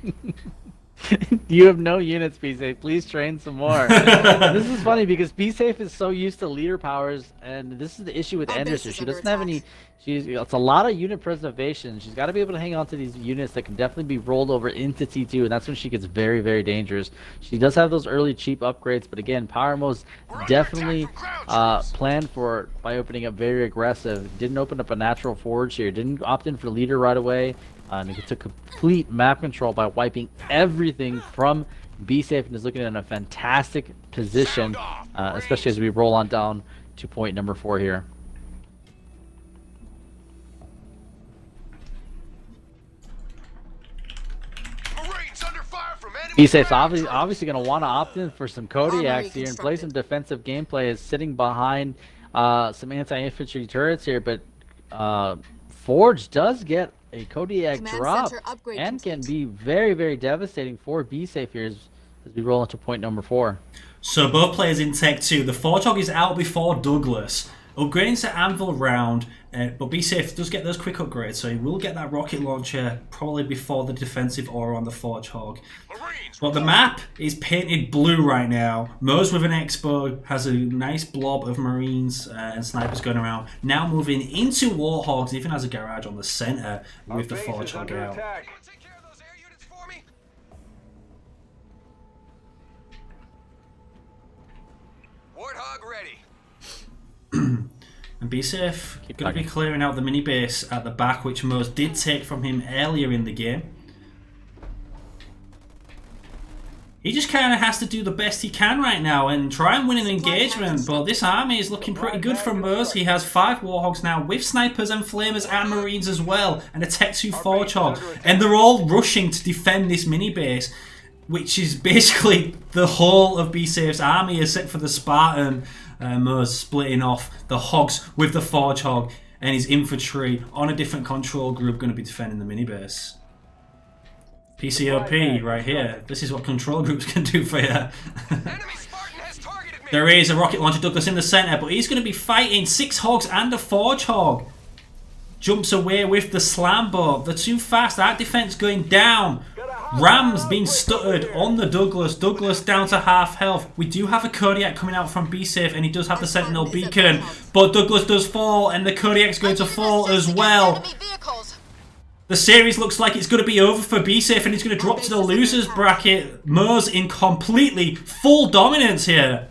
You have no units, BSafe. Please train some more. This is funny because BSafe is so used to leader powers, and this is the issue with Our base Anderson. is She under doesn't have any. attack. It's a lot of unit preservation. She's got to be able to hang on to these units that can definitely be rolled over into T2, and that's when she gets very, very dangerous. She does have those early cheap upgrades, but again, Power Mo's definitely planned for it by opening up very aggressive. Didn't open up a natural forge here. Didn't opt in for leader right away. And he took complete map control by wiping everything from BSafe and is looking in a fantastic position, especially as we roll on down to point number 4 here. Marines under fire from enemy BSafe's obviously going to want to opt in for some Kodiaks here and play some defensive gameplay, is sitting behind some anti-infantry turrets here, but Forge does get a Kodiak Command drop center upgrade and can complete. be very, very devastating for BSafe here as we roll into point number 4. So both players in Tech 2. The Forge is out before Douglas. Upgrading to Anvil round, but BSafe does get those quick upgrades, so he will get that rocket launcher probably before the defensive aura on the Forge Hog. But the map is painted blue right now. Moes with an Expo has a nice blob of Marines and snipers going around. Now moving into Warhogs, even has a garage on the center with the Forge Hog out. Take care of those air units for me. Warthog ready. And BSafe Keep going to be talking. clearing out the mini base at the back, which Moes did take from him earlier in the game. He just kind of has to do the best he can right now and try and win an engagement, but this army is looking pretty good for Moes. He has 5 Warhogs now with snipers and flamers and marines as well, and a Tech 2 Forge Hog, and they're all rushing to defend this mini base, which is basically the whole of BSafe's army except for the Spartan. Moes splitting off the Hogs with the Forge Hog and his infantry on a different control group going to be defending the mini base. PCOP right here. This is what control groups can do for you. Enemy Spartan has targeted me. There is a rocket launcher Douglas in the center, but he's going to be fighting 6 Hogs and a Forge Hog. Jumps away with the slam boat. They're too fast. That defense going down. Rams being stuttered on the Douglas. Douglas down to half health. We do have a Kodiak coming out from BSafe, and he does have the Sentinel beacon. But Douglas does fall, and the Kodiak's going to fall as well. Enemy vehicles. The series looks like it's going to be over for BSafe, and he's going to drop to the losers bracket. Moes in completely full dominance here.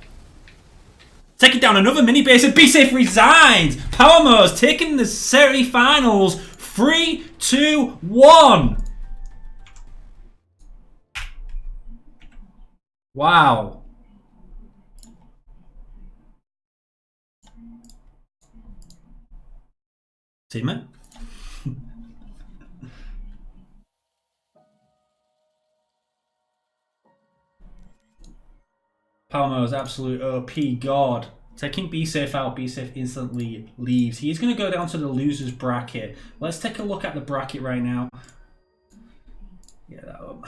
Taking down another mini base, and BSafe resigns. Power Moes taking the semi-finals 3-2-1. Wow. Teammate? Power Moes absolute OP god. Taking BSafe out, BSafe instantly leaves. He's going to go down to the losers bracket. Let's take a look at the bracket right now. Get that up.